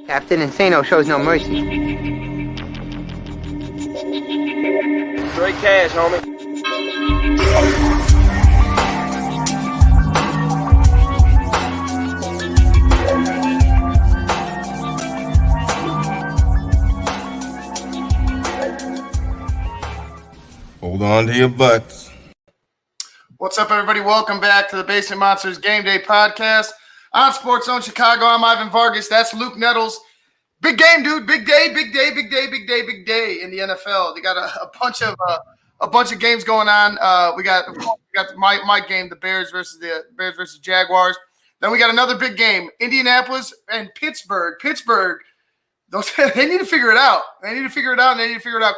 Captain Insano shows no mercy. Straight cash, homie. Hold on to your butts. What's up, everybody? Welcome back to the Basement Monsters Game Day podcast on SportsZone Chicago. I'm Ivan Vargas. That's Luke Nettles. Big game, dude. Big day, big day, big day, big day, big day in the NFL. They got a bunch of games going on. We got my game, the Bears versus Jaguars. Then we got another big game, Indianapolis and Pittsburgh. They need to figure it out. They need to figure it out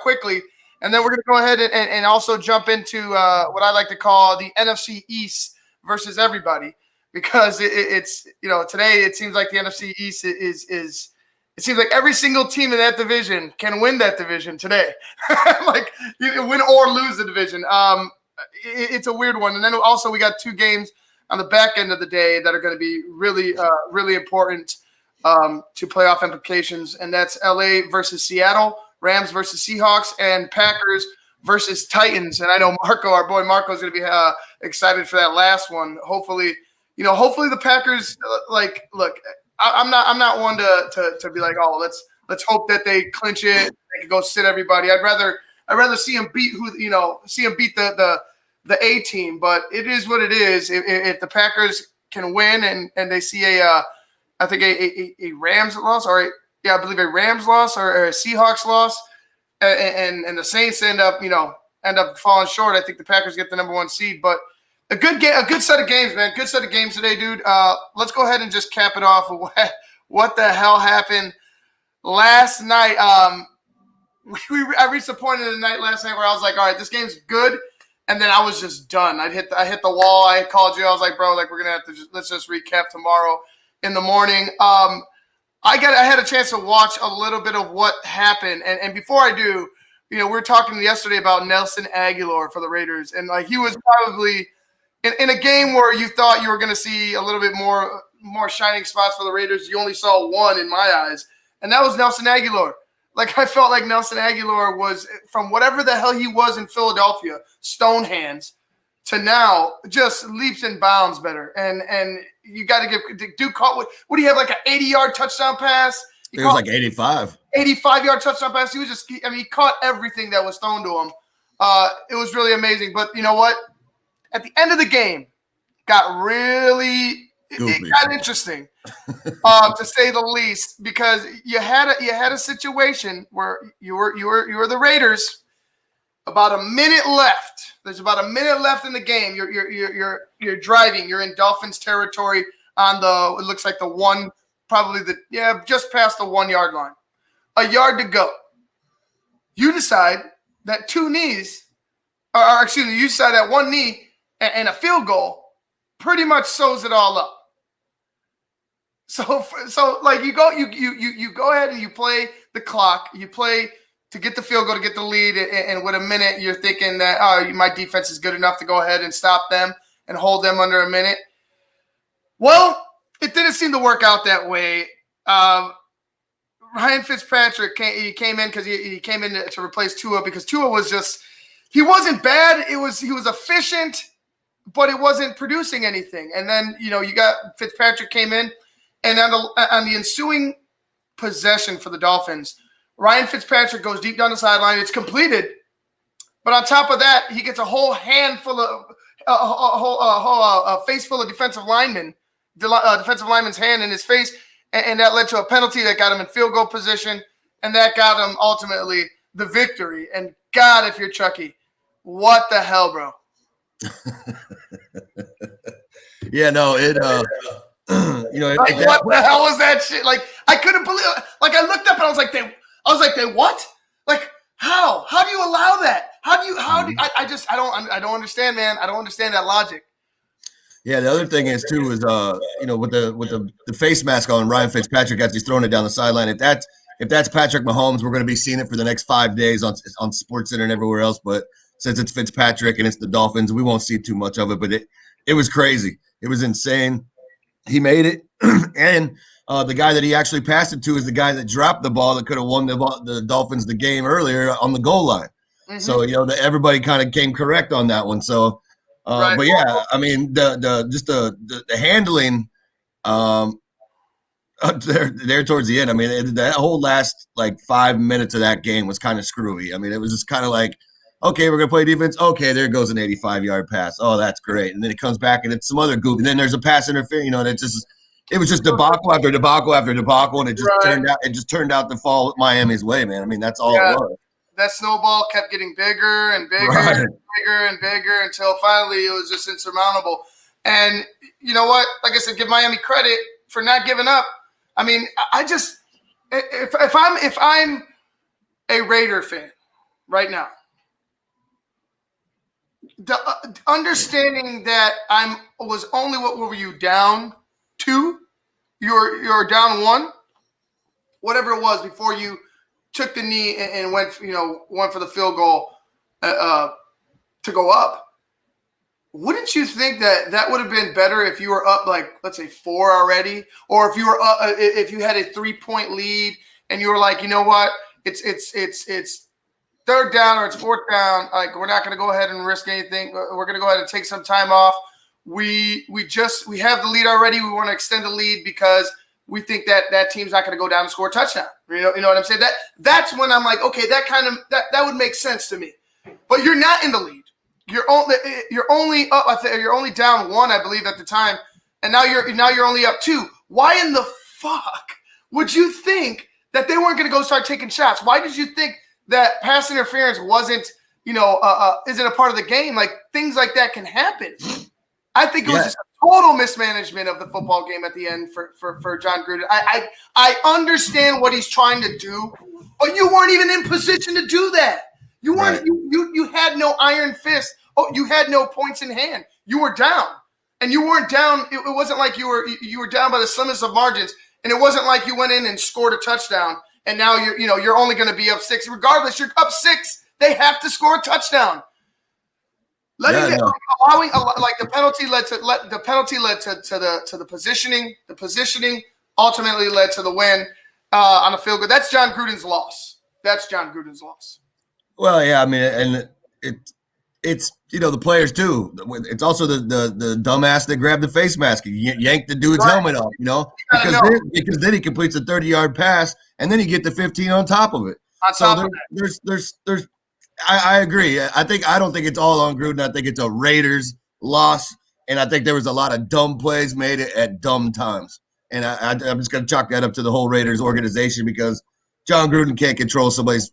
quickly. And then we're going to go ahead and also jump into what I like to call the NFC East versus everybody, because it's today it seems like the NFC East is it seems like every single team in that division can win that division today. Like you can win or lose the division. It's a weird one. And then also we got two games on the back end of the day that are going to be really important to playoff implications, and that's LA versus Seattle, Rams versus Seahawks, and Packers versus Titans. And I know Marco, our boy Marco, is going to be excited for that last one. Hopefully the Packers look. I'm not one to be like, oh, let's hope that they clinch it. They can go sit everybody. I'd rather see them beat the A team. But it is what it is. If the Packers can win and they see a Rams loss I believe a Rams loss or a Seahawks loss, and the Saints end up falling short, I think the Packers get the number one seed. But a good set of games, man. Good set of games today, dude. Let's go ahead and just cap it off with what the hell happened last night. I reached a point in the night last night where I was like, all right, this game's good, and then I was just done. I hit the wall. I called you. I was like, bro, we're gonna have to let's just recap tomorrow in the morning. I had a chance to watch a little bit of what happened, and before I do, we were talking yesterday about Nelson Agholor for the Raiders, and like he was probably in a game where you thought you were going to see a little bit more shining spots for the Raiders. You only saw one in my eyes, and that was Nelson Agholor. Like I felt like Nelson Agholor was, from whatever the hell he was in Philadelphia, stone hands, to now just leaps and bounds better. And you got to give Duke caught what do you have, like an 80-yard touchdown pass? It was like 85. 85-yard touchdown pass. He caught everything that was thrown to him. It was really amazing. But you know what? At the end of the game, got interesting, to say the least, because you had a situation where you were the Raiders. About a minute left. There's about a minute left in the game. You're driving. You're in Dolphins territory on it looks like the one, just past the 1 yard line. A yard to go. You decide that you decide that one knee and a field goal pretty much sews it all up. So like you go ahead and you play the clock. You play to get the field goal, to get the lead, and with a minute, you're thinking that, my defense is good enough to go ahead and stop them and hold them under a minute. Well, it didn't seem to work out that way. Ryan Fitzpatrick came in because he came in to replace Tua, because Tua was he wasn't bad. He was efficient, but it wasn't producing anything. And then, you got Fitzpatrick came in, and on the ensuing possession for the Dolphins, Ryan Fitzpatrick goes deep down the sideline. It's completed. But on top of that, he gets a whole handful of a face full of defensive linemen's hand in his face. And that led to a penalty that got him in field goal position. And that got him ultimately the victory. And God, if you're Chucky, what the hell, bro? Yeah, no, what the hell was that shit? Like, I couldn't believe it. Like, I looked up and I was like, they what? Like, how? How do you allow that? I don't understand, man. I don't understand that logic. Yeah, the other thing is too with the face mask on Ryan Fitzpatrick as he's throwing it down the sideline. If that's Patrick Mahomes, we're going to be seeing it for the next 5 days on SportsCenter and everywhere else. But since it's Fitzpatrick and it's the Dolphins, we won't see too much of it. But it was crazy. It was insane. He made it, and The guy that he actually passed it to is the guy that dropped the ball that could have won the Dolphins the game earlier on the goal line. Mm-hmm. So everybody kind of came correct on that one. So, right. But yeah, I mean the handling there towards the end. I mean that whole last like 5 minutes of that game was kind of screwy. I mean it was just kind of like, okay, we're gonna play defense. Okay, there goes an 85-yard pass. Oh, that's great. And then it comes back and it's some other goof. And then there's a pass interference. It was just debacle after debacle after debacle, and it just turned out to fall Miami's way, man. I mean, that's all it was. That snowball kept getting bigger and bigger and bigger and bigger until finally it was just insurmountable. And you know what? Like I said, give Miami credit for not giving up. I mean, if I'm a Raider fan right now, understanding that what were you down 2? You're down 1, whatever it was before you took the knee and went for the field goal to go up. Wouldn't you think that would have been better if you were up like let's say 4 already, or if you were if you had a 3-point lead and you were like, you know what, it's 3rd down or it's 4th down, like we're not going to go ahead and risk anything. We're going to go ahead and take some time off. We have the lead already. We want to extend the lead because we think that team's not going to go down and score a touchdown. You know what I'm saying? That's when I'm like, okay, that would make sense to me. But you're not in the lead. You're only up. You're only down 1, I believe, at the time, and now you're only up 2. Why in the fuck would you think that they weren't going to go start taking shots? Why did you think that pass interference isn't a part of the game? Like things like that can happen. I think it was just a total mismanagement of the football game at the end for John Gruden. I understand what he's trying to do, but you weren't even in position to do that. You weren't. Right. You had no iron fist. Oh, you had no points in hand. You were down, and you weren't down. It wasn't like you were down by the slimmest of margins, and it wasn't like you went in and scored a touchdown, and now you're only going to be up 6. Regardless, you're up 6. They have to score a touchdown. Allowing the penalty led to the positioning. The positioning ultimately led to the win on a field goal. That's John Gruden's loss. Well, yeah, I mean, and it's the players too. It's also the dumbass that grabbed the face mask, yanked the dude's helmet off, because then he completes a 30-yard pass, and then you get the 15 on top of it. There's I agree. I don't think it's all on Gruden. I think it's a Raiders loss, and I think there was a lot of dumb plays made at dumb times. And I'm just going to chalk that up to the whole Raiders organization because John Gruden can't control somebody's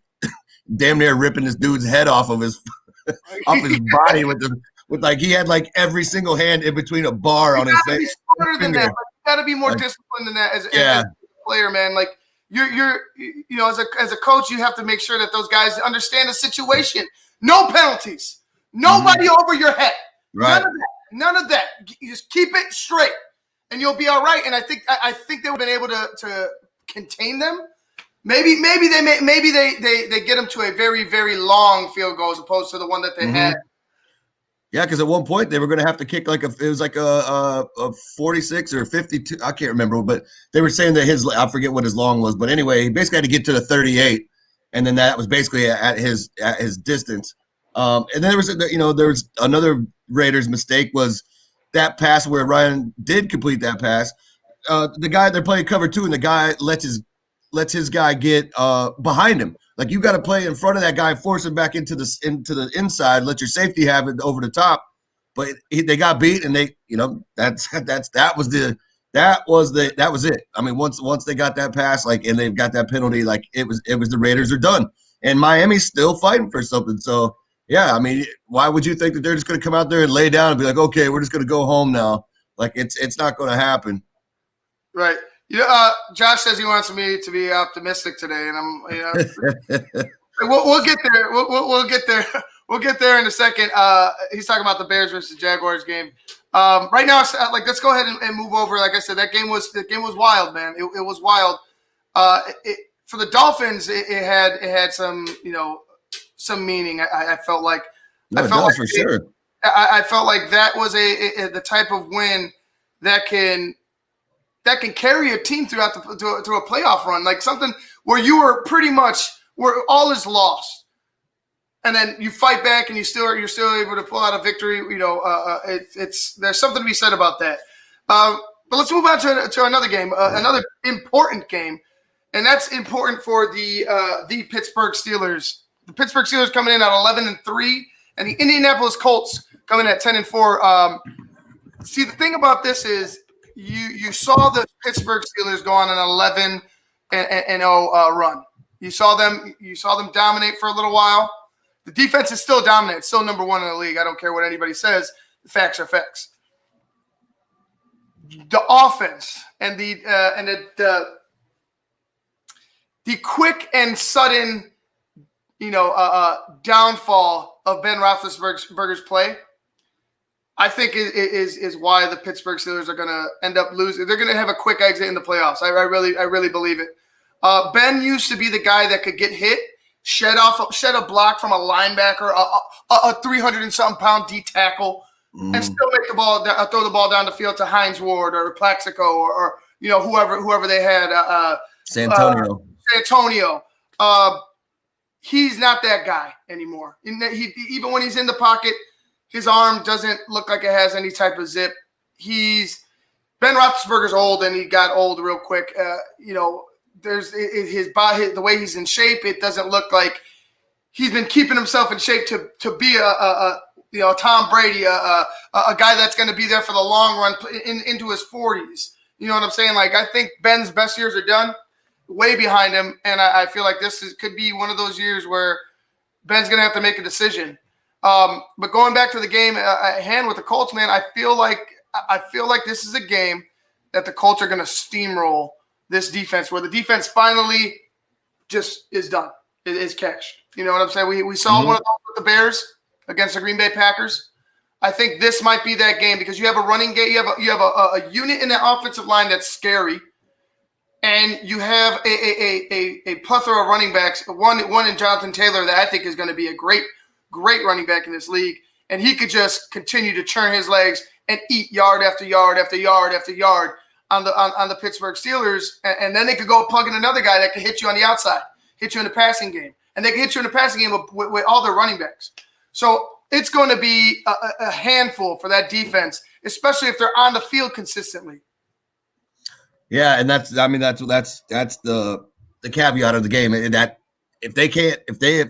damn near ripping this dude's head off his body with like he had like every single hand in between a bar on his face. You got to be more disciplined than that as a player, man. Like. You're as a coach, you have to make sure that those guys understand the situation. No penalties. Nobody over your head. Right. None of that. You just keep it straight, and you'll be all right. And I think they would have been able to contain them. Maybe they get them to a very, very long field goal as opposed to the one that they had. Yeah, because at one point they were going to have to kick a 46 or 52. I can't remember, but they were saying that I forget what his long was, but anyway, he basically had to get to the 38, and then that was basically at his distance. And then there was another Raiders mistake was that pass where Ryan did complete that pass. The guy they're playing cover 2, and the guy lets his guy get behind him. Like you got to play in front of that guy, force him back into the inside, let your safety have it over the top. But they got beat, and that was it. I mean, once they got that pass, and they've got that penalty, it was the Raiders are done, and Miami's still fighting for something. So yeah, I mean, why would you think that they're just going to come out there and lay down and be like, okay, we're just going to go home now? Like it's not going to happen. Right. Josh says he wants me to be optimistic today, and I'm, we'll get there. We'll get there. We'll get there in a second. He's talking about the Bears versus Jaguars game. Right now, let's go ahead and move over. Like I said, that game was wild, man. It was wild. For the Dolphins, it had some some meaning. I felt like. For sure. I felt like that was the type of win that can that can carry a team throughout through a playoff run, like something where you were pretty much where all is lost, and then you fight back and you're still able to pull out a victory. There's something to be said about that. But let's move on to another game, another important game, and that's important for the Pittsburgh Steelers. The Pittsburgh Steelers coming in at 11-3, and the Indianapolis Colts coming at 10-4. See, the thing about this is you saw the Pittsburgh Steelers go on an 11-0 run. You saw them dominate for a little while. The defense is still dominant, it's still number one in the league. I don't care what anybody says. The facts are facts. The offense and the quick and sudden, downfall of Ben Roethlisberger's play, I think is why the Pittsburgh Steelers are going to end up losing. They're going to have a quick exit in the playoffs. I really believe it. Ben used to be the guy that could get hit, shed a block from a linebacker, a 300 and something pound D tackle, and still make the ball, throw the ball down the field to Hines Ward or Plaxico or whoever they had. Santonio. He's not that guy anymore. Even when he's in the pocket, his arm doesn't look like it has any type of zip. Ben Roethlisberger's old, and he got old real quick. There's his body, the way he's in shape. It doesn't look like he's been keeping himself in shape to be a Tom Brady, a guy that's going to be there for the long run into his 40s. You know what I'm saying? Like, I think Ben's best years are done, way behind him, and I feel like could be one of those years where Ben's going to have to make a decision. But going back to the game at hand with the Colts, man, I feel like this is a game that the Colts are going to steamroll this defense, where the defense finally just is done, is cashed. You know what I'm saying? We saw one of those with the Bears against the Green Bay Packers. I think this might be that game because you have a running game, you have a unit in the offensive line that's scary, and you have a plethora of running backs. One in Jonathan Taylor that I think is going to be a great running back in this league, and he could just continue to churn his legs and eat yard after yard after yard after yard on the Pittsburgh Steelers, and then they could go plug in another guy that could hit you on the outside, hit you in the passing game, and they can hit you in the passing game with all their running backs. So it's going to be a handful for that defense, especially if they're on the field consistently. Yeah, and that's the caveat of the game. That if the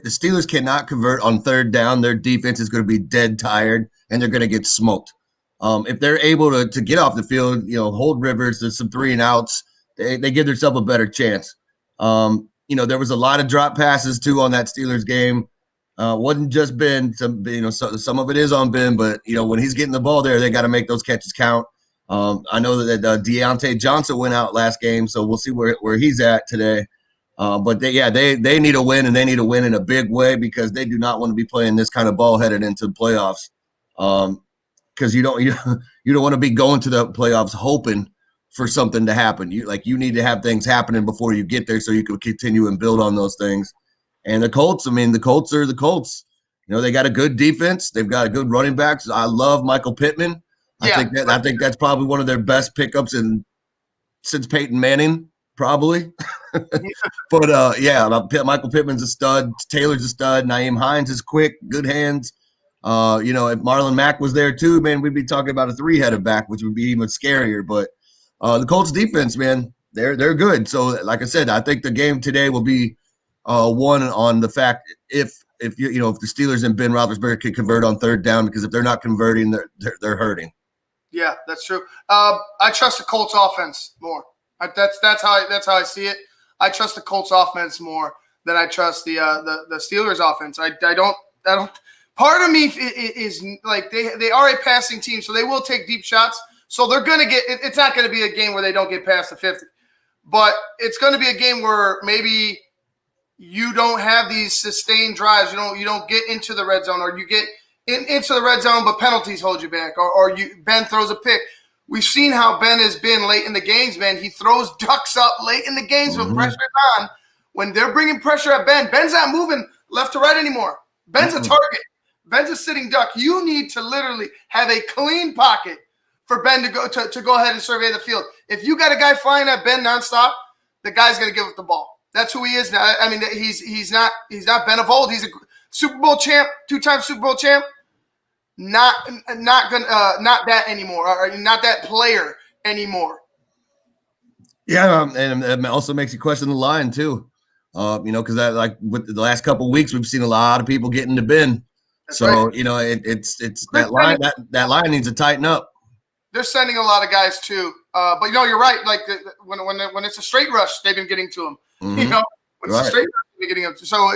Steelers cannot convert on third down, their defense is going to be dead tired and they're going to get smoked. If they're able to get off the field, hold Rivers, there's some 3 and outs, they give themselves a better chance. There was a lot of drop passes too on that Steelers game. Wasn't just Ben, some of it is on Ben, but when he's getting the ball there, they got to make those catches count. I know that Deontay Johnson went out last game, so we'll see where he's at today. But they need a win, and they need a win in a big way because they do not want to be playing this kind of ball headed into the playoffs. Because you don't want to be going to the playoffs hoping for something to happen. You need to have things happening before you get there so you can continue and build on those things. And the Colts are the Colts. They got a good defense. They've got a good running backs. I love Michael Pittman. Yeah. I think that's probably one of their best pickups since Peyton Manning, probably. But Michael Pittman's a stud. Taylor's a stud. Nyheim Hines is quick, good hands. If Marlon Mack was there too, man, we'd be talking about a 3-headed back, which would be even scarier. But the Colts defense, man, they're good. So, like I said, I think the game today will be one on the fact if the Steelers and Ben Roethlisberger can convert on third down, because if they're not converting, they're hurting. Yeah, that's true. I trust the Colts offense more. That's how I see it. I trust the Colts offense more than I trust the Steelers offense. I don't. Part of me is like they are a passing team, so they will take deep shots. So they're going to get – it's not going to be a game where they don't get past the 50. But it's going to be a game where maybe you don't have these sustained drives. You don't get into the red zone, or you get into the red zone but penalties hold you back, or Ben throws a pick. We've seen how Ben has been late in the games, man. He throws ducks up late in the games when pressure is on. When they're bringing pressure at Ben, Ben's not moving left to right anymore. Ben's a target. Ben's a sitting duck. You need to literally have a clean pocket for Ben to go ahead and survey the field. If you got a guy flying at Ben nonstop, the guy's going to give up the ball. That's who he is now. I mean, he's not Ben of old. He's a Super Bowl champ, 2-time Super Bowl champ. Not that anymore, or not that player anymore. Yeah, and it also makes you question the line too. Because that, like, with the last couple of weeks, we've seen a lot of people getting to Ben. That's right. It's that line that line needs to tighten up. They're sending a lot of guys too, but you're right. Like when it's a straight rush, they've been getting to him. Mm-hmm. When it's a straight rush, they've been getting him. So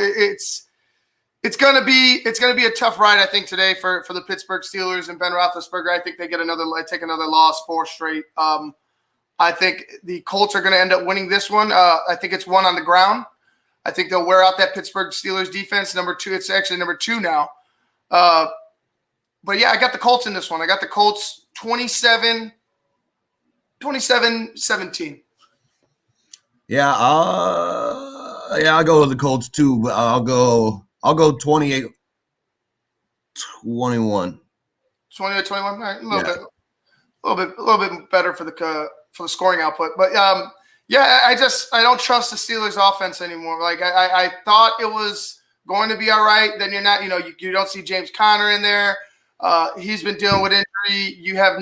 it's gonna be a tough ride, I think, today for the Pittsburgh Steelers and Ben Roethlisberger. I think they take another loss, 4 straight. I think the Colts are going to end up winning this one. I think it's one on the ground. I think they'll wear out that Pittsburgh Steelers defense. Number 2, it's actually number 2 now. But yeah, I got the Colts in this one. I got the Colts 27-17. Yeah, I'll go with the Colts too, but I'll go 28-21. 28-21. All right, a little bit better for the scoring output. But I don't trust the Steelers offense anymore. Like I thought it was going to be all right. Then you're not, you don't see James Conner in there. He's been dealing with injury. You have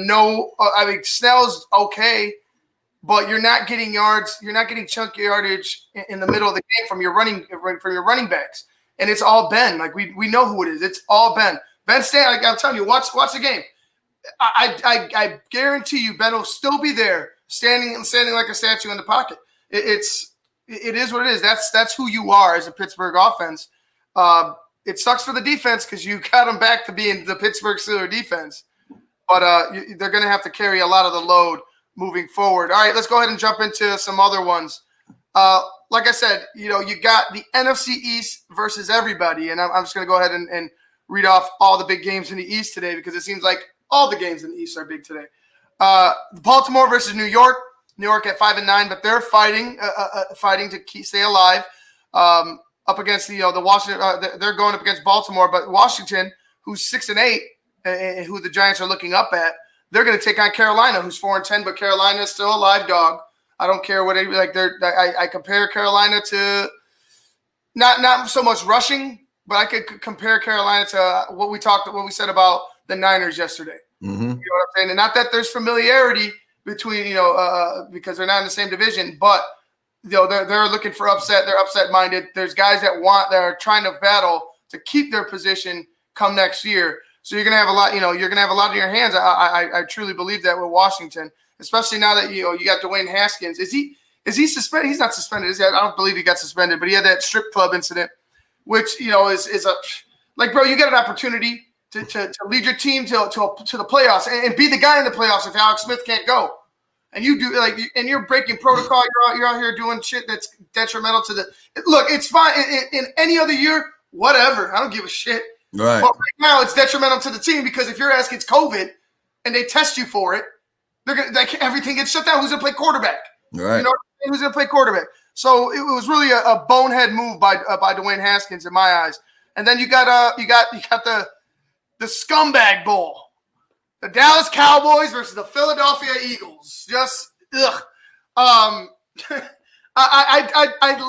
Snell's okay, but you're not getting yards. You're not getting chunky yardage in the middle of the game from your running backs. And it's all Ben. Like we know who it is. It's all Ben. Ben Stan, like I'm telling you, watch the game. I guarantee you Ben will still be there, standing like a statue in the pocket. It is what it is. That's who you are as a Pittsburgh offense. It sucks for the defense because you got them back to being the Pittsburgh Steelers defense. But they're going to have to carry a lot of the load moving forward. All right, let's go ahead and jump into some other ones. Like I said, you got the NFC East versus everybody. And I'm just going to go ahead and read off all the big games in the East today because it seems like all the games in the East are big today. Baltimore versus New York. New York at 5-9, but they're fighting to stay alive. Up against the Washington, they're going up against Baltimore, but Washington, who's 6-8, and who the Giants are looking up at, they're going to take on Carolina, who's 4-10, but Carolina is still a live dog. I don't care what I compare Carolina to not so much rushing, but I could compare Carolina to what we said about the Niners yesterday. Mm-hmm. You know what I'm saying? And not that there's familiarity between because they're not in the same division, but they're looking for upset. They're upset minded. There's guys that are trying to battle to keep their position come next year. So you're gonna have a lot. You're gonna have a lot in your hands. I truly believe that with Washington, especially now that you got Dwayne Haskins. Is he suspended? He's not suspended. I don't believe he got suspended, but he had that strip club incident, which is a bro. You get an opportunity to lead your team to the playoffs and be the guy in the playoffs if Alex Smith can't go. And you do and you're breaking protocol. You're out here doing shit that's detrimental to the. Look, it's fine in any other year, whatever. I don't give a shit. Right. But right now, it's detrimental to the team because if your ass gets COVID and they test you for it, everything gets shut down. Who's gonna play quarterback? Right. Who's gonna play quarterback? So it was really a bonehead move by Dwayne Haskins in my eyes. And then you got the scumbag bowl. The Dallas Cowboys versus the Philadelphia Eagles. Just ugh. I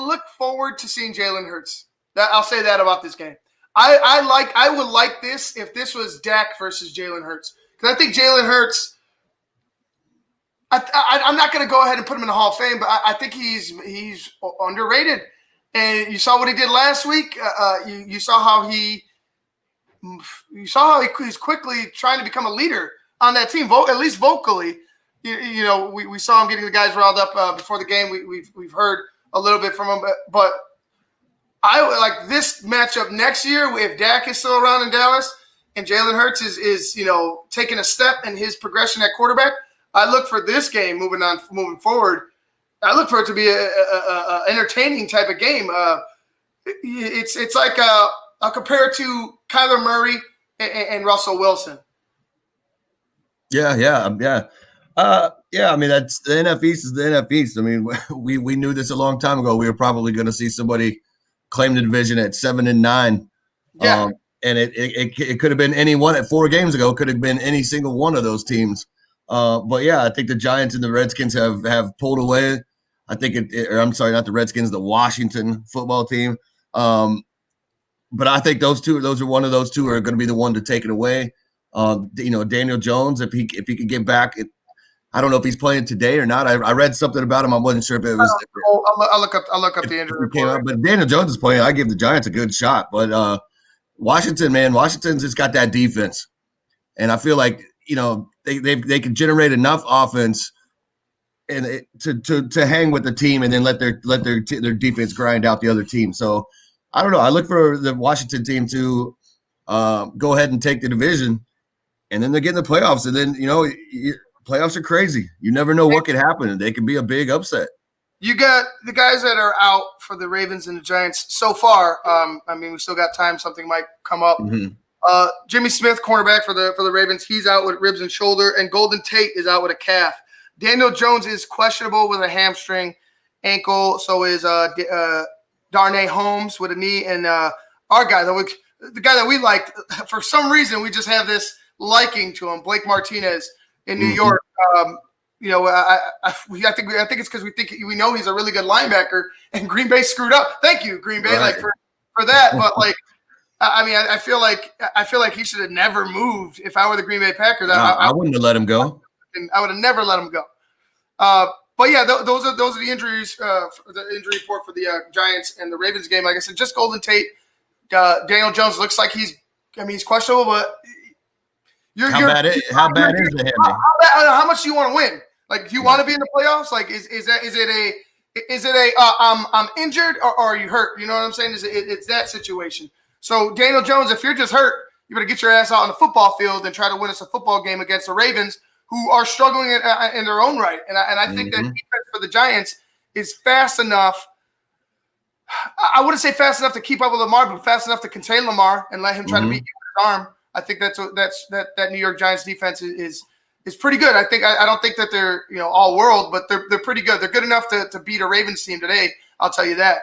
look forward to seeing Jalen Hurts. I'll say that about this game. I would like this if this was Dak versus Jalen Hurts because I think Jalen Hurts. I'm not going to go ahead and put him in the Hall of Fame, but I think he's underrated. And you saw what he did last week. You saw how he's quickly trying to become a leader on that team, at least vocally. We saw him getting the guys riled up before the game. We've heard a little bit from him, but I would like this matchup next year if Dak is still around in Dallas and Jalen Hurts is taking a step in his progression at quarterback. I look for this game moving forward. I look for it to be a entertaining type of game. It's like I'll compare it to Kyler Murray and Russell Wilson. Yeah. I mean, that's the NFC East is the NFC East. I mean, we knew this a long time ago. We were probably going to see somebody claim the division at 7-9. Yeah. And it could have been any one at 4 games ago. Could have been any single one of those teams. But yeah, I think the Giants and the Redskins have pulled away. I think I'm sorry, not the Redskins, the Washington football team. But I think those are one of those two are going to be the one to take it away. Daniel Jones, if he could get back, I don't know if he's playing today or not. I read something about him. I wasn't sure if it was. I'll look up the injury report. But Daniel Jones is playing. I give the Giants a good shot. But Washington's just got that defense, and I feel like they can generate enough offense and to hang with the team, and then let their defense grind out the other team. So I don't know. I look for the Washington team to go ahead and take the division, and then they get in the playoffs, and then playoffs are crazy. You never know what could happen, and they could be a big upset. You got the guys that are out for the Ravens and the Giants so far. We still got time. Something might come up. Mm-hmm. Jimmy Smith, cornerback for the Ravens, he's out with ribs and shoulder, and Golden Tate is out with a calf. Daniel Jones is questionable with a hamstring ankle. So is Darnay Holmes with a knee, and our guy, the guy that we liked, for some reason, we just have this liking to him, Blake Martinez in New York. I think it's because we know he's a really good linebacker, and Green Bay screwed up. Thank you, Green Bay, right. for that. But I feel like he should have never moved. If I were the Green Bay Packers, I wouldn't have let him go. I would have never let him go. But yeah, those are the injuries. The injury report for the Giants and the Ravens game. Like I said, just Golden Tate. Daniel Jones looks like he's questionable, but how bad is it? How much do you want to win? Like, do you want to be in the playoffs? Like, is it I'm injured or are you hurt? You know what I'm saying? It's that situation. So Daniel Jones, if you're just hurt, you better get your ass out on the football field and try to win us a football game against the Ravens, who are struggling in their own right. And I think that defense for the Giants is fast enough. I wouldn't say fast enough to keep up with Lamar, but fast enough to contain Lamar and let him try to beat you with his arm. I think that New York Giants defense is pretty good. I don't think that they're all world, but they're pretty good. They're good enough to beat a Ravens team today. I'll tell you that.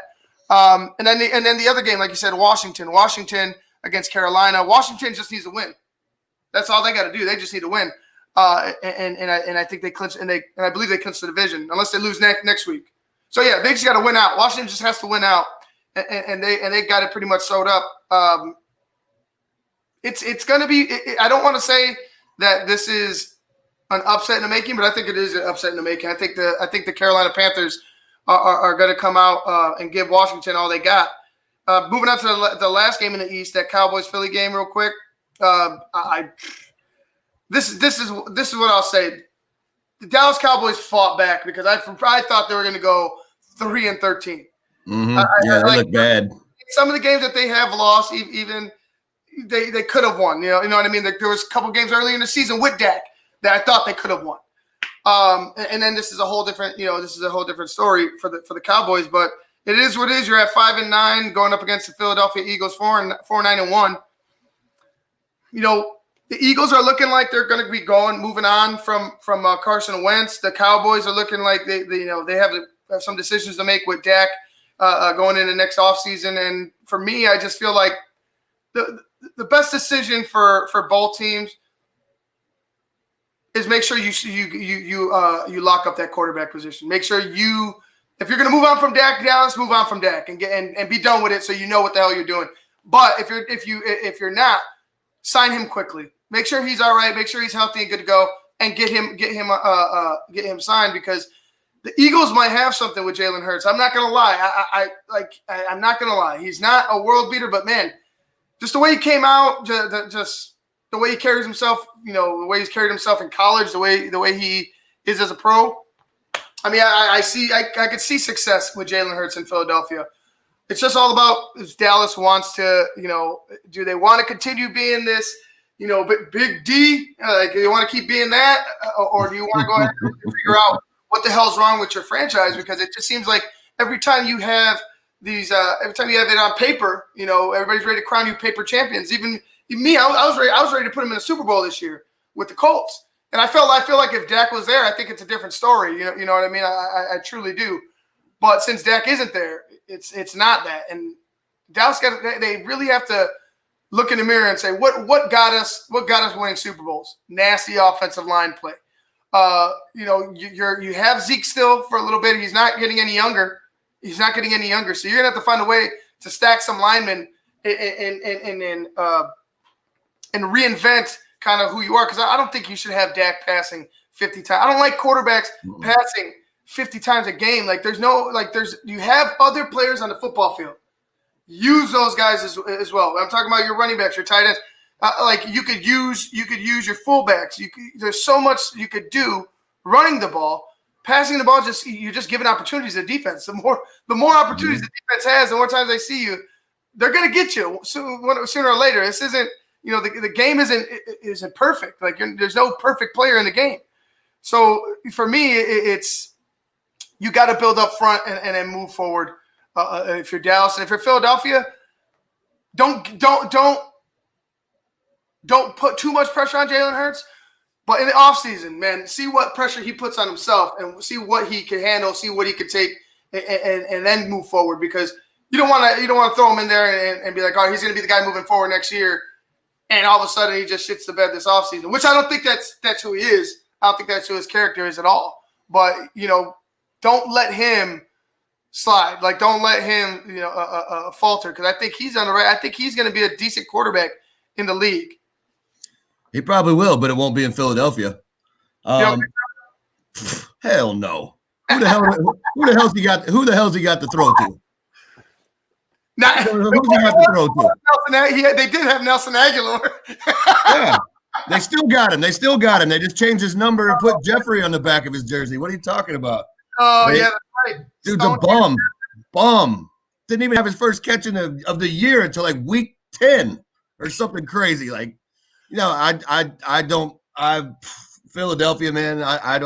And then the other game, like you said, Washington against Carolina. Washington just needs to win. That's all they got to do. They just need to win. And I think they clinch, and I believe they clinch the division unless they lose next week. So yeah, they just got to win out. Washington just has to win out, and they got it pretty much sewed up. It's going to be. I don't want to say that this is an upset in the making, but I think it is an upset in the making. I think the Carolina Panthers are going to come out and give Washington all they got. Moving on to the last game in the East, that Cowboys-Philly game, real quick. This is what I'll say. The Dallas Cowboys fought back because I thought they were going to go 3-13. They look bad. Some of the games that they have lost, even they could have won. You know what I mean? There was a couple games early in the season with Dak that I thought they could have won. And then this is a whole different story for the Cowboys. But it is what it is. You're at 5-9 going up against the Philadelphia Eagles, 4-9-1. The Eagles are looking like they're going to be moving on from Carson Wentz. The Cowboys are looking like they have some decisions to make with Dak going into next offseason. And for me, I just feel like the best decision for both teams is make sure you lock up that quarterback position. Make sure if you're going to move on from Dak, Dallas, move on from Dak and be done with it, so you know what the hell you're doing. But if you're not, sign him quickly. Make sure he's all right. Make sure he's healthy and good to go, and get him signed, because the Eagles might have something with Jalen Hurts. I'm not gonna lie. I'm not gonna lie. He's not a world beater, but man, just the way he came out, just the way he carries himself, the way he's carried himself in college, the way he is as a pro. I mean, I could see success with Jalen Hurts in Philadelphia. It's just all about if Dallas wants to, do they want to continue being this, big D? Do you want to keep being that? Or do you want to go ahead and figure out what the hell's wrong with your franchise? Because it just seems like every time you have these, every time you have it on paper, everybody's ready to crown you paper champions. Even me, I was ready to put him in a Super Bowl this year with the Colts. And I feel like if Dak was there, I think it's a different story. You know what I mean? I truly do. But since Dak isn't there, it's not that. And Dallas they really have to look in the mirror and say, what got us winning Super Bowls? Nasty offensive line play. You have Zeke still for a little bit. He's not getting any younger. So you're gonna have to find a way to stack some linemen and reinvent kind of who you are. Because I don't think you should have Dak passing 50 times. I don't like quarterbacks passing 50 times a game. You have other players on the football field. Use those guys as well. I'm talking about your running backs, your tight ends. You could use your fullbacks. There's so much you could do running the ball. Passing the ball, you're just giving opportunities to the defense. The more opportunities the defense has, the more times they see you, they're going to get you sooner or later. This isn't, the game isn't perfect. There's no perfect player in the game. So for me, it's you got to build up front and then move forward. If you're Dallas and if you're Philadelphia, don't put too much pressure on Jalen Hurts. But in the offseason, man, see what pressure he puts on himself and see what he can handle, see what he can take, and then move forward. Because you don't want to throw him in there and be like, oh, he's going to be the guy moving forward next year, and all of a sudden he just shits the bed this offseason. Which I don't think that's who he is. I don't think that's who his character is at all. But don't let him slide. Don't let him falter. Because I think he's on the right. I think he's going to be a decent quarterback in the league. He probably will, but it won't be in Philadelphia. Hell no. Who the hell's he got to throw to? Who's he got to throw to? They did have Nelson Aguilar. Yeah. They still got him. They just changed his number and put Jeffrey on the back of his jersey. What are you talking about? Oh, yeah, that's right. Dude's a bum. Didn't even have his first catch of the year until week 10 or something crazy. Philadelphia, man, I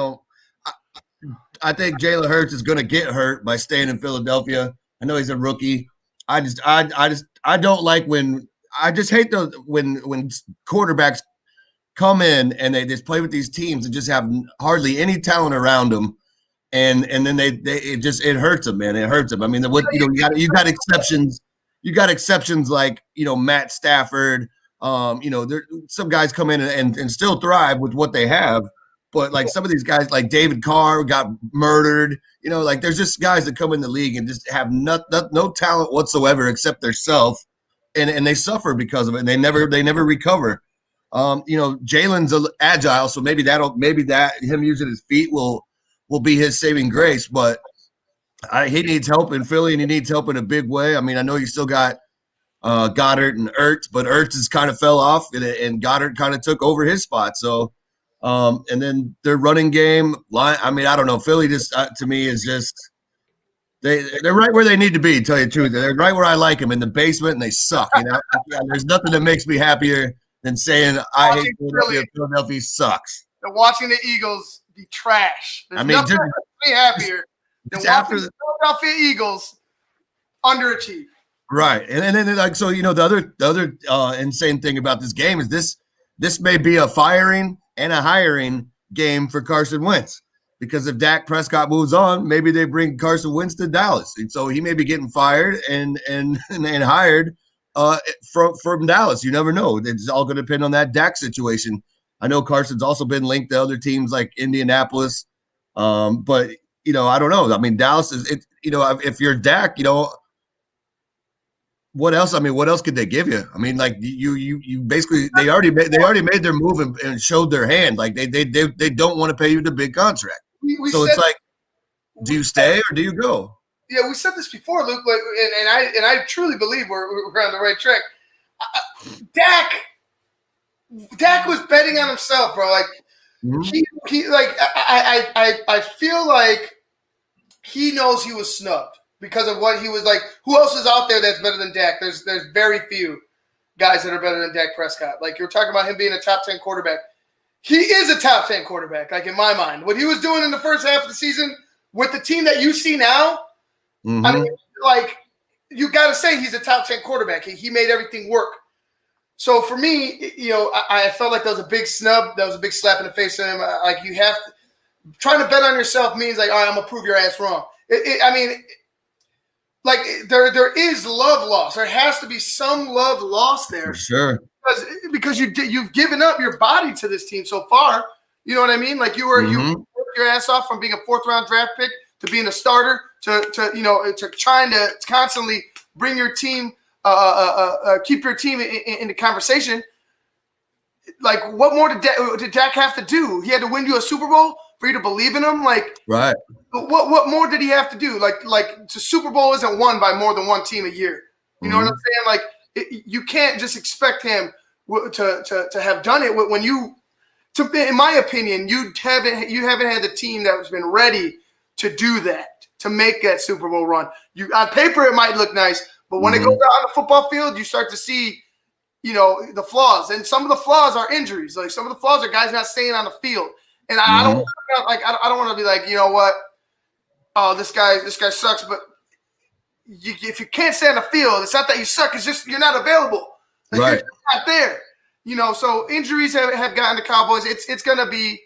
think Jalen Hurts is going to get hurt by staying in Philadelphia. I know he's a rookie. I don't like when quarterbacks come in and they just play with these teams and just have hardly any talent around them. And then it hurts them, man. It hurts them. I mean, you got exceptions. You got exceptions like, Matt Stafford. Some guys come in and still thrive with what they have. But some of these guys like David Carr got murdered. There's just guys that come in the league and just have no talent whatsoever except their self. And they suffer because of it. And they never recover. Jalen's agile. So maybe him using his feet will be his saving grace. But he needs help in Philly and he needs help in a big way. I mean, I know you still got Goddard and Ertz, but Ertz has kind of fell off and Goddard kind of took over his spot. So, and then their running game line. I mean, I don't know. Philly just to me is just they're right where they need to be. To tell you the truth, they're right where I like them in the basement, and they suck. There's nothing that makes me happier than saying I hate Philadelphia. Philadelphia sucks. They're watching the Eagles be trash. There's nothing that makes me happier than watching the Philadelphia Eagles underachieve. Right, and then the other insane thing about this game is this may be a firing and a hiring game for Carson Wentz, because if Dak Prescott moves on, maybe they bring Carson Wentz to Dallas, and so he may be getting fired and hired from Dallas. You never know. It's all going to depend on that Dak situation. I know Carson's also been linked to other teams like Indianapolis, but I don't know. I mean, Dallas is if you're Dak, what else? I mean, what else could they give you? I mean, you basically they already made their move and showed their hand. They don't want to pay you the big contract. So it's do you stay or do you go? Yeah, we said this before, Luke. And I truly believe we're on the right track. Dak was betting on himself, bro. I feel like he knows he was snubbed because of what he was like. Who else is out there that's better than Dak? There's very few guys that are better than Dak Prescott. You're talking about him being a top 10 quarterback. He is a top 10 quarterback, in my mind. What he was doing in the first half of the season with the team that you see now, I mean, you got to say he's a top 10 quarterback. He made everything work. So for me, I felt like that was a big snub. That was a big slap in the face to him. You have to – trying to bet on yourself means all right, I'm going to prove your ass wrong. There is love lost. There has to be some love lost there. For sure. Because you've given up your body to this team so far. You know what I mean? Like you worked your ass off from being a 4th-round draft pick to being a starter to trying to constantly bring your team, keep your team in the conversation. Like, what more did Dak have to do? He had to win you a Super Bowl for you to believe in him? Like, right. What more did he have to do? Like the Super Bowl isn't won by more than one team a year. You know what I'm saying? Like, you can't just expect him to have done it when you. In my opinion, you haven't had the team that has been ready to do that, to make that Super Bowl run. On paper it might look nice, but when it goes out on the football field, you start to see, the flaws. And some of the flaws are injuries. Like, some of the flaws are guys not staying on the field. And I don't want to be like, you know what? Oh, this guy sucks. But if you can't stay on the field, it's not that you suck. It's just you're not available. Right. You're not there. So injuries have gotten the Cowboys. It's gonna be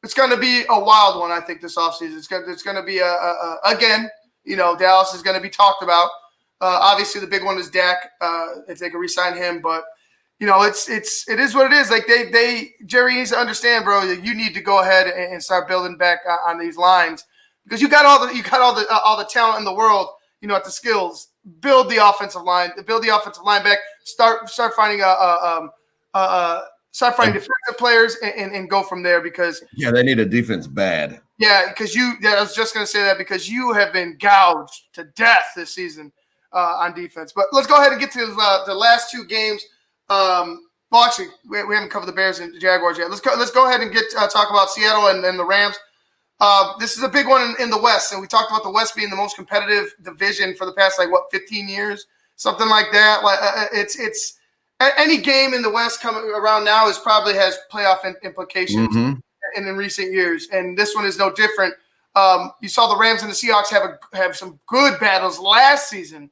a wild one, I think, this offseason. It's gonna be again, Dallas is gonna be talked about. Obviously the big one is Dak, if they can re-sign him, but it is what it is. Like Jerry needs to understand, bro, that you need to go ahead and start building back on these lines, because you got all the talent in the world, at the skills. Build the offensive line back. Start finding defensive players and go from there, because they need a defense bad. Yeah, because I was just going to say that, because you have been gouged to death this season on defense. But let's go ahead and get to the last 2 games. Well, actually, we haven't covered the Bears and the Jaguars yet. Let's go ahead and talk about Seattle and the Rams. This is a big one in the West, and we talked about the West being the most competitive division for the past 15 years, something like that. Like it's any game in the West coming around now probably has playoff implications in recent years, and this one is no different. You saw the Rams and the Seahawks have some good battles last season,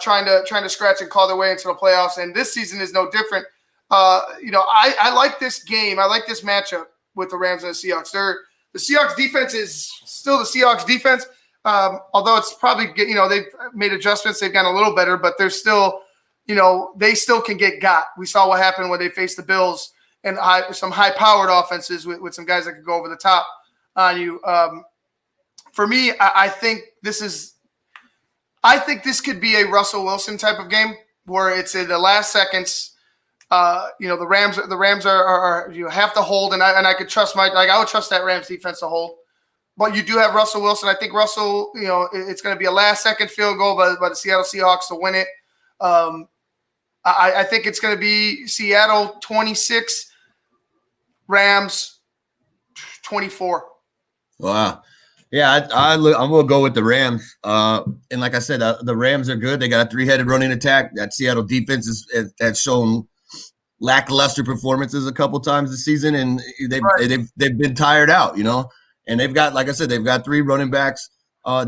trying to scratch and claw their way into the playoffs, and this season is no different. I like this game. I like this matchup with the Rams and the Seahawks. The Seahawks defense is still the Seahawks defense, although it's probably they've made adjustments. They've gotten a little better, but they're still they still can get got. We saw what happened when they faced the Bills and some high-powered offenses with some guys that could go over the top on you. For me, I think this could be a Russell Wilson type of game where it's in the last seconds. The Rams are you have to hold, and I could trust I would trust that Rams defense to hold. But you do have Russell Wilson. I think Russell, it's going to be a last-second field goal by the Seattle Seahawks to win it. I think it's going to be Seattle 26, Rams 24. Wow. Yeah, I'm going to go with the Rams. And like I said, the Rams are good. They got a 3-headed running attack. That Seattle defense has shown lackluster performances a couple times this season, and they've been tired out, And they've got, like I said, they've got 3 running backs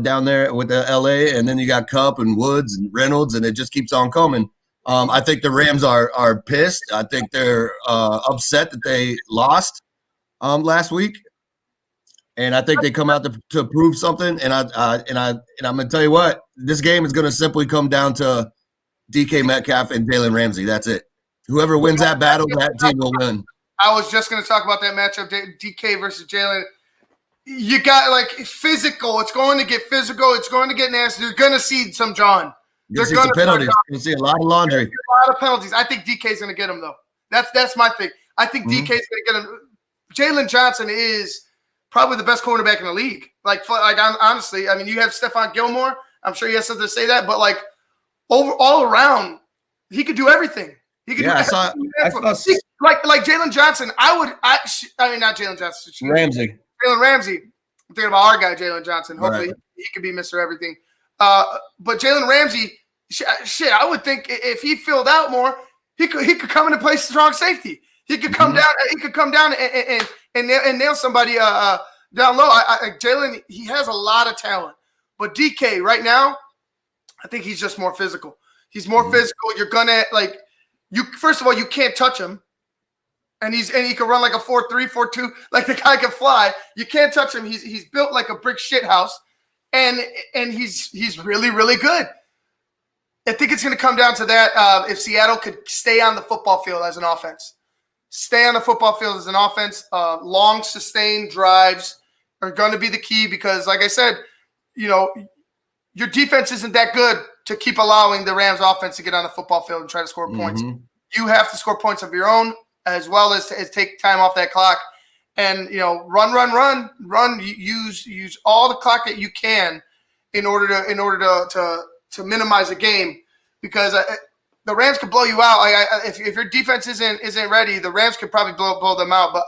down there with the LA, and then you got Kupp and Woods and Reynolds, and it just keeps on coming. I think the Rams are pissed. I think they're upset that they lost last week, and I think they come out to prove something. And I'm gonna tell you what, this game is gonna simply come down to DK Metcalf and Jalen Ramsey. That's it. Whoever wins that battle, that team will win. I was just gonna talk about that matchup, DK versus Jalen. You got physical. It's going to get physical. It's going to get nasty. You're going to see some John. You're going to see penalties. You'll see a lot of laundry. A lot of penalties. I think DK's going to get him, though. That's my thing. I think DK's going to get him. Jalen Johnson is probably the best cornerback in the league. Honestly, I mean, you have Stephon Gilmore. I'm sure he has something to say that, but all around, he could do everything. He could do everything. Like Jalen Johnson. I mean, not Jalen Johnson. Ramsey. Jalen Ramsey. I'm thinking about our guy, Jalen Johnson. Hopefully he could be Mr. Everything. But Jalen Ramsey, I would think if he filled out more, he could come into play strong safety. He could come down. He could come down and nail somebody down low. Jalen, he has a lot of talent. But DK right now, I think he's just more physical. He's more physical. You're gonna first of all, you can't touch him. And he can run like a 4.3, 4.2, like the guy can fly. You can't touch him. He's built like a brick shit house, and he's really, really good. I think it's going to come down to that. If Seattle could stay on the football field as an offense, stay on the football field as an offense. Long, sustained drives are going to be the key because, like I said, your defense isn't that good to keep allowing the Rams offense to get on the football field and try to score points. You have to score points of your own as well as take time off that clock. And, run. Use all the clock that you can in order to minimize the game because the Rams could blow you out. If your defense isn't ready, the Rams could probably blow them out. But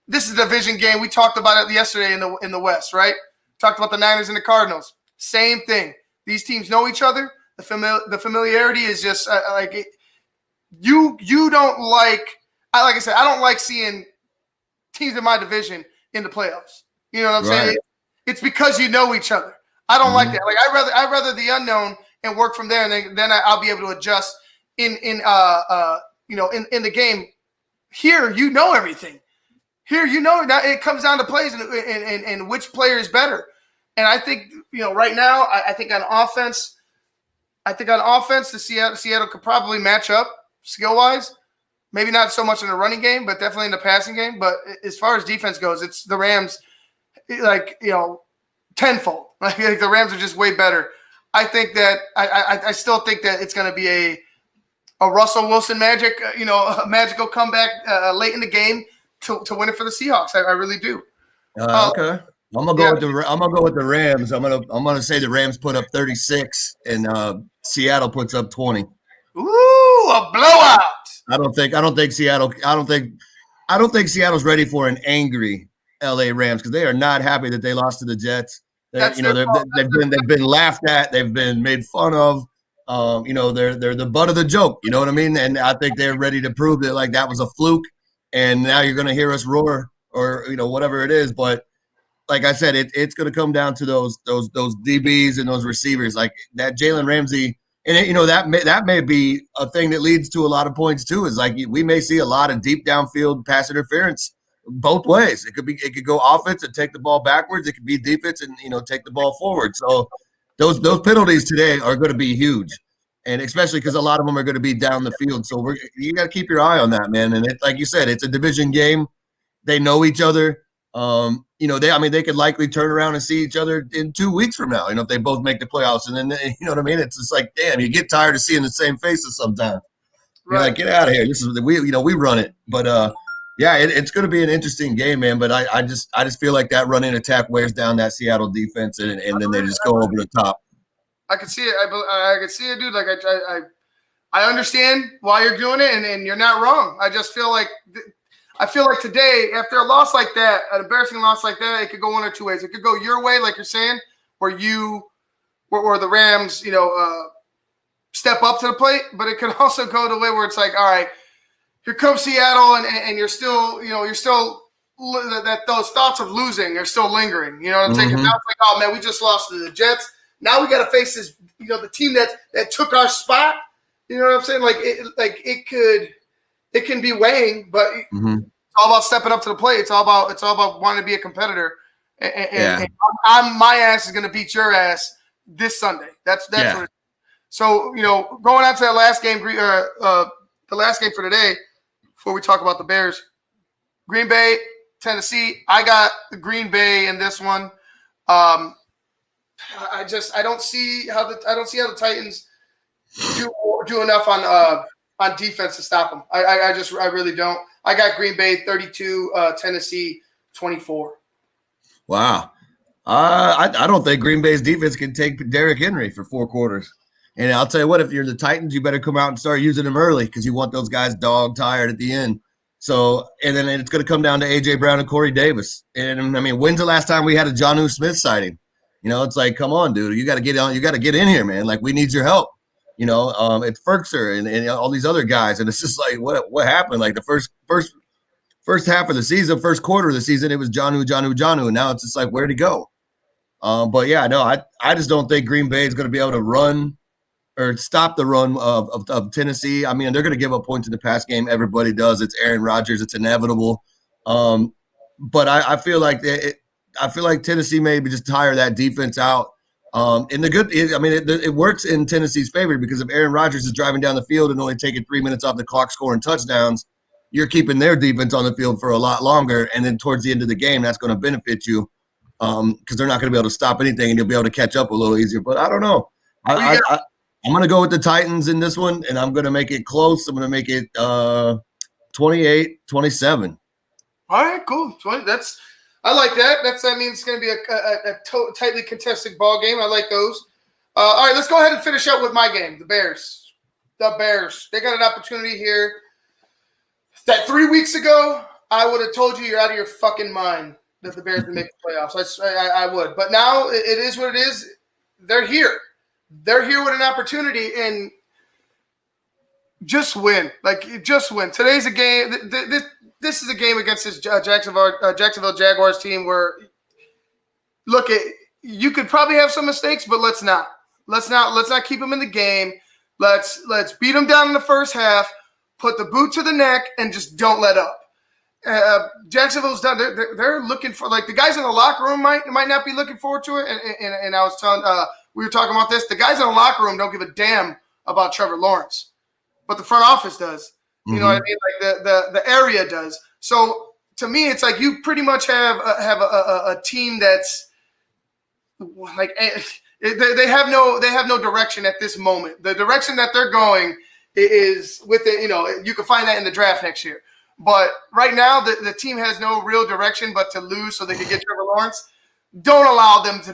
this is a division game. We talked about it yesterday in the West, right? Talked about the Niners and the Cardinals. Same thing. These teams know each other. The familiarity is just you don't like. Like I said, I don't like seeing teams in my division in the playoffs. You know what I'm saying? It's because you know each other. I don't like that. Like I'd rather the unknown and work from there, and then I'll be able to adjust in the game. Here, you know everything. Here, now it comes down to plays and which player is better. And I think right now, I think on offense, the Seattle could probably match up skill wise. Maybe not so much in the running game, but definitely in the passing game. But as far as defense goes, it's the Rams, tenfold. Like the Rams are just way better. I think that I still think that it's going to be a Russell Wilson magical comeback late in the game to win it for the Seahawks. I really do. Okay. I'm gonna go with the Rams. I'm gonna say the Rams put up 36 and Seattle puts up 20. Ooh, a blowout. I don't think Seattle's ready for an angry LA Rams because they are not happy that they lost to the Jets. They've been laughed at, they've been made fun of. They're the butt of the joke. You know what I mean? And I think they're ready to prove that that was a fluke. And now you're gonna hear us roar or whatever it is. But like I said, it's gonna come down to those DBs and those receivers like that Jalen Ramsey. And that may be a thing that leads to a lot of points too. Is like we may see a lot of deep downfield pass interference both ways. It could go offense and take the ball backwards. It could be defense and take the ball forward. So those penalties today are going to be huge, and especially because a lot of them are going to be down the field. So you got to keep your eye on that, man. And like you said, it's a division game. They know each other. They could likely turn around and see each other in 2 weeks from now, if they both make the playoffs. And then, you know what I mean? It's just like, damn, you get tired of seeing the same faces sometimes. You're like, get out of here. This is we run it. But it's going to be an interesting game, man. But I just feel like that run in attack wears down that Seattle defense, and then they just go over the top. I can see it. I can see it, dude. Like I understand why you're doing it, and you're not wrong. I just feel like. I feel like today, after a loss like that, an embarrassing loss like that, it could go one or two ways. It could go your way, like you're saying, where the Rams, step up to the plate, but it could also go the way where it's like, all right, here comes Seattle, and you're still, that those thoughts of losing are still lingering. You know what I'm saying? Now it's like, oh man, we just lost to the Jets. Now we got to face this, the team that took our spot. You know what I'm saying? It can be weighing, but it's all about stepping up to the plate. It's all about wanting to be a competitor. And my ass is going to beat your ass this Sunday. That's what it is. So, going on to that last game, the last game for today, before we talk about the Bears, Green Bay, Tennessee. I got the Green Bay in this one. I don't see how the Titans do enough on defense to stop them. I really don't. I got Green Bay 32, Tennessee 24. Wow. I don't think Green Bay's defense can take Derrick Henry for 4 quarters. And I'll tell you what, if you're the Titans, you better come out and start using them early because you want those guys dog tired at the end. So, and then it's going to come down to A.J. Brown and Corey Davis. And, when's the last time we had a Jonnu Smith sighting? It's like, come on, dude. You got to get on. You got to get in here, man. Like, we need your help. It's Ferkser and all these other guys. And it's just like, what happened? Like the first half of the season, first quarter of the season, it was Jonnu. And now it's just like, where'd he go? I just don't think Green Bay is going to be able to run or stop the run of Tennessee. They're going to give up points in the pass game. Everybody does. It's Aaron Rodgers. It's inevitable. But I feel like Tennessee maybe just tire that defense out. It works in Tennessee's favor because if Aaron Rodgers is driving down the field and only taking 3 minutes off the clock scoring touchdowns, you're keeping their defense on the field for a lot longer, and then towards the end of the game, that's going to benefit you because they're not going to be able to stop anything, and you'll be able to catch up a little easier. But I don't know. I'm going to go with the Titans in this one, and I'm going to make it close. I'm going to make it 28-27. All right, cool. I like that. That means it's going to be a tightly contested ball game. I like those. All right, let's go ahead and finish up with my game, the Bears. The Bears. They got an opportunity here that 3 weeks ago, I would have told you you're out of your fucking mind that the Bears would make the playoffs. I would. But now it is what it is. They're here. They're here with an opportunity, and just win. Like, just win. Today's a game. This is a game against this Jacksonville Jaguars team where, look, you could probably have some mistakes, but let's not. Let's not keep them in the game. Let's beat them down in the first half, put the boot to the neck, and just don't let up. Jacksonville's done. They're looking for, like, the guys in the locker room might not be looking forward to it. And I was telling we were talking about this. The guys in the locker room don't give a damn about Trevor Lawrence, but the front office does. You know what I mean? Like the area does. So to me, it's like you pretty much have a team that's like they have no direction at this moment. The direction that they're going is with it. You know, you can find that in the draft next year. But right now, the team has no real direction but to lose so they can get Trevor Lawrence. Don't allow them to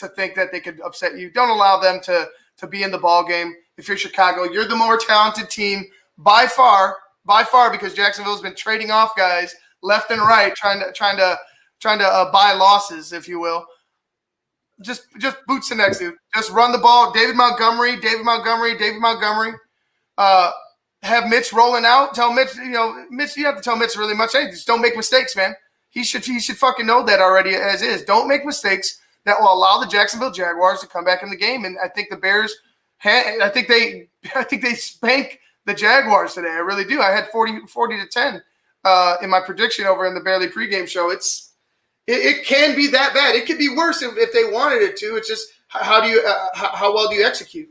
think that they could upset you. Don't allow them to be in the ball game. If you're Chicago, you're the more talented team by far, because Jacksonville's been trading off guys left and right, trying to buy losses, if you will. Just boots the next dude. Just run the ball. David Montgomery. Have Mitch rolling out. Tell Mitch, Mitch, you don't have to tell Mitch really much. Hey, just don't make mistakes, man. He should fucking know that already as is. Don't make mistakes that will allow the Jacksonville Jaguars to come back in the game. And I think the Bears. I think they spank the Jaguars today. I really do. I had 40-10 in my prediction over in the Barely pregame show. It can be that bad. It could be worse if they wanted it to. It's just how well do you execute?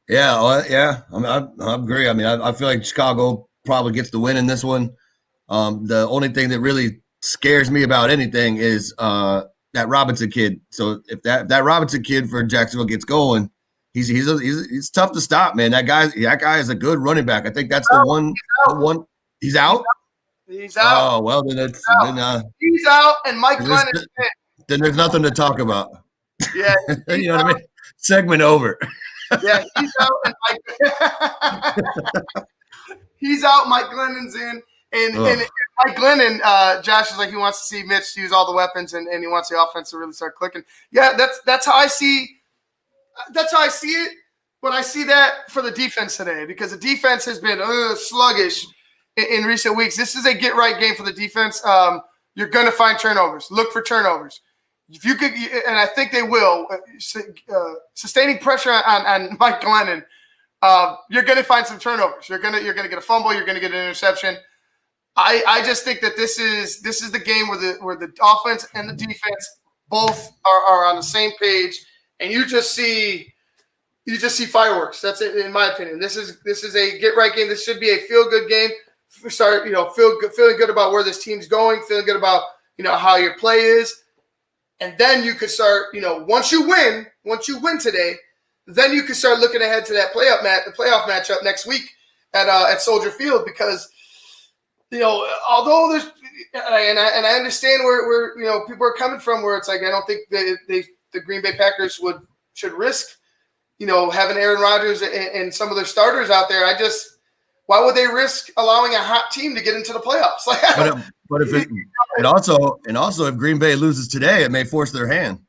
Yeah, yeah. I agree. I mean, I feel like Chicago probably gets the win in this one. The only thing that really scares me about anything is that Robinson kid. So if that Robinson kid for Jacksonville gets going. He's tough to stop, man. That guy is a good running back. I think that's the one. He's out. He's out. Oh well, then he's out, and Mike Glennon is in. Then there's nothing to talk about. Yeah, you know what I mean. Segment over. Yeah, he's out, and he's out. Mike Glennon's in, and Mike Glennon, Josh is like he wants to see Mitch use all the weapons, and he wants the offense to really start clicking. Yeah, that's how I see. That's how I see it, but I see that for the defense today because the defense has been sluggish in recent weeks. This is a get-right game for the defense. You're going to find turnovers. Look for turnovers. If you could, and I think they will, sustaining pressure on Mike Glennon, you're going to find some turnovers. You're going to get a fumble. You're going to get an interception. I just think that this is the game where the offense and the defense both are on the same page. And you just see fireworks. That's it, in my opinion. This is a get right game. This should be a feel good game. Start feeling good about where this team's going. Feeling good about how your play is, and then you could start. Once you win today, then you can start looking ahead to that playoff matchup next week at Soldier Field because although there's and I understand where people are coming from where it's like I don't think the Green Bay Packers should risk, having Aaron Rodgers and some of their starters out there. Why would they risk allowing a hot team to get into the playoffs? But if also if Green Bay loses today, it may force their hand.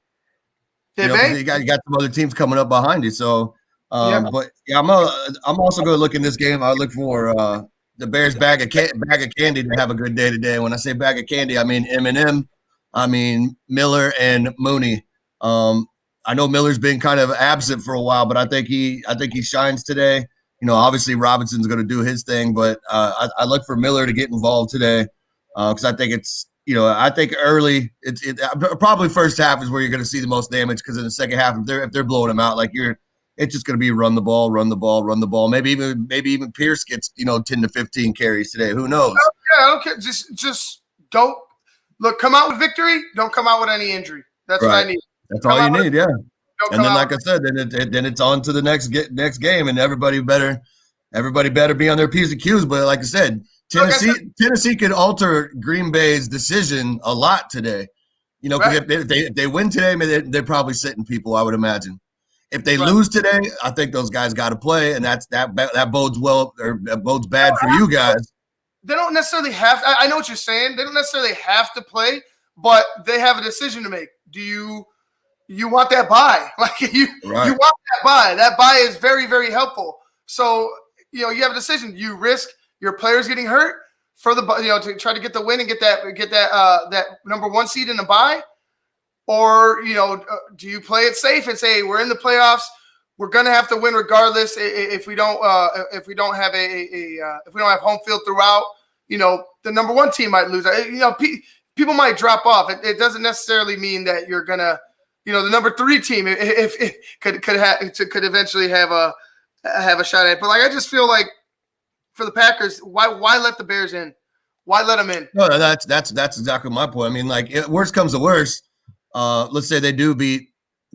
You got some other teams coming up behind you. So, but yeah, I'm also going to look in this game. I look for the Bears bag of candy to have a good day today. When I say bag of candy, I mean Eminem, I mean Miller and Mooney. I know Miller's been kind of absent for a while, but I think he shines today. Obviously Robinson's going to do his thing, but I look for Miller to get involved today because I think I think early probably first half is where you're going to see the most damage because in the second half if they're blowing them out like it's just going to be run the ball, run the ball, run the ball. Maybe even Pierce gets 10 to 15 carries today. Who knows? Okay. Just don't come out with victory. Don't come out with any injury. That's what I need. That's all you need, yeah. And then, like I said, then it's on to the next game, and everybody better be on their P's and Q's. But like I said, Tennessee could alter Green Bay's decision a lot today. Because if they win today, they're probably sitting people, I would imagine. If they lose today, I think those guys got to play, and that bodes well or bodes bad for you guys. They don't necessarily have. I know what you're saying. They don't necessarily have to play, but they have a decision to make. Do you want that bye? Like you want that bye. That bye is very, very helpful. So you have a decision. You risk your players getting hurt for the to try to get the win and get that number 1 seed in the bye. Or, do you play it safe and say, we're in the playoffs, we're going to have to win regardless if we don't have home field throughout, the number 1 team might lose. People might drop off. It doesn't necessarily mean that you're going to, the number 3 team if could eventually have a shot at it. But like, I just feel like for the Packers, why let the Bears in? Why let them in? No, that's exactly my point. I mean, like, worst comes to worst. Let's say they do beat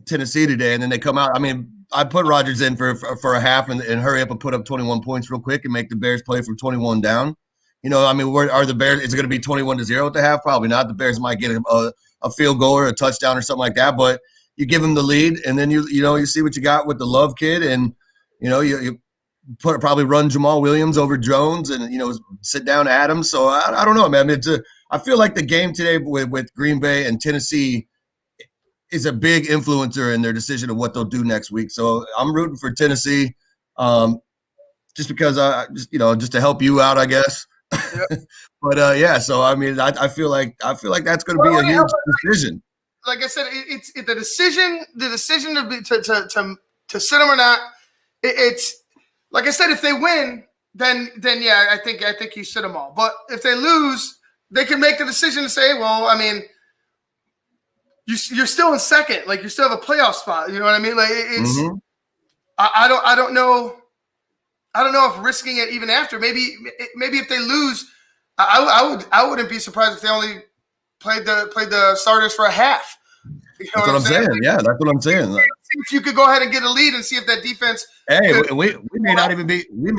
Tennessee today, and then they come out. I mean, I put Rodgers in for a half and hurry up and put up 21 points real quick and make the Bears play from 21 down. I mean, where are the Bears? Is it going to be 21-0 at the half? Probably not. The Bears might get a field goal or a touchdown or something like that. But you give them the lead, and then you see what you got with the Love kid, and you probably run Jamal Williams over Jones, and sit down Adams. So I don't know, man. I feel like the game today with Green Bay and Tennessee is a big influencer in their decision of what they'll do next week. So I'm rooting for Tennessee, just because just to help you out, I guess. Yep. But yeah, so I mean, I feel like that's going to be a huge decision. Like I said, it's the decision to sit them or not. It's like I said, if they win, then yeah, I think you sit them all. But if they lose, they can make the decision to say, well, I mean, you're still in second, like you still have a playoff spot. You know what I mean? Like it's, I don't know if risking it even after. Maybe if they lose, I wouldn't be surprised if they only played the starters for a half. That's what I'm saying. Yeah, that's what I'm saying. See if you could go ahead and get a lead and see if that defense. Hey, we may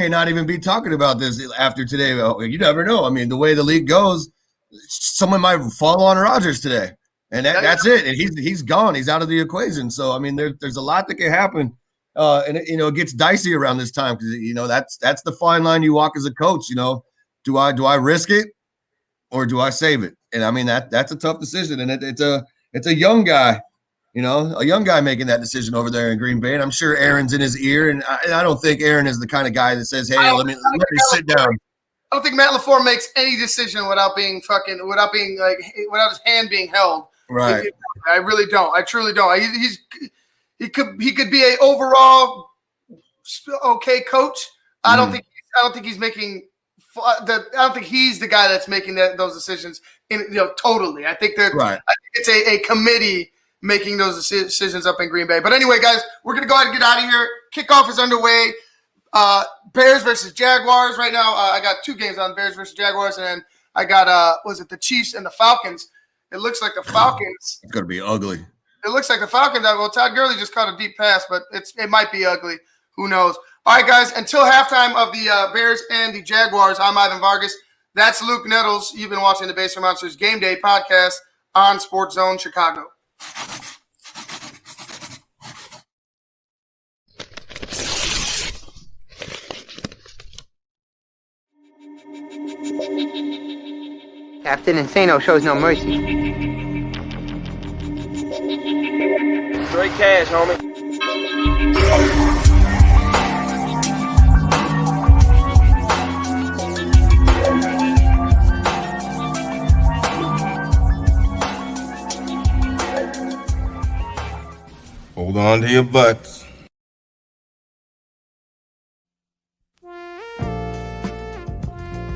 not even be talking about this after today. You never know. I mean, the way the league goes, someone might fall on Rodgers today. And that's it. And he's gone. He's out of the equation. So I mean, there's a lot that can happen, and it gets dicey around this time because that's the fine line you walk as a coach. Do I risk it or do I save it? And I mean that's a tough decision, and it's a young guy, a young guy making that decision over there in Green Bay. And I'm sure Aaron's in his ear, and I don't think Aaron is the kind of guy that says, "Hey, let me sit down." I don't think Matt LaFleur makes any decision without his hand being held. Right. I really don't. I truly don't. He could be a overall okay coach. I don't think he's making I don't think he's the guy that's making those decisions. Totally. I think that I think it's a committee making those decisions up in Green Bay. But anyway, guys, we're gonna go ahead and get out of here. Kickoff is underway. Bears versus Jaguars right now. I got 2 games on Bears versus Jaguars, and then I got the Chiefs and the Falcons. It looks like the Falcons. It's gonna be ugly. It looks like the Falcons. Well, Todd Gurley just caught a deep pass, but it might be ugly. Who knows? All right, guys. Until halftime of the Bears and the Jaguars, I'm Ivan Vargas. That's Luke Nettles. You've been watching the Basement Monsters Game Day podcast on SportsZone Chicago. Captain Insano shows no mercy. Straight cash, homie. Hold on to your butts.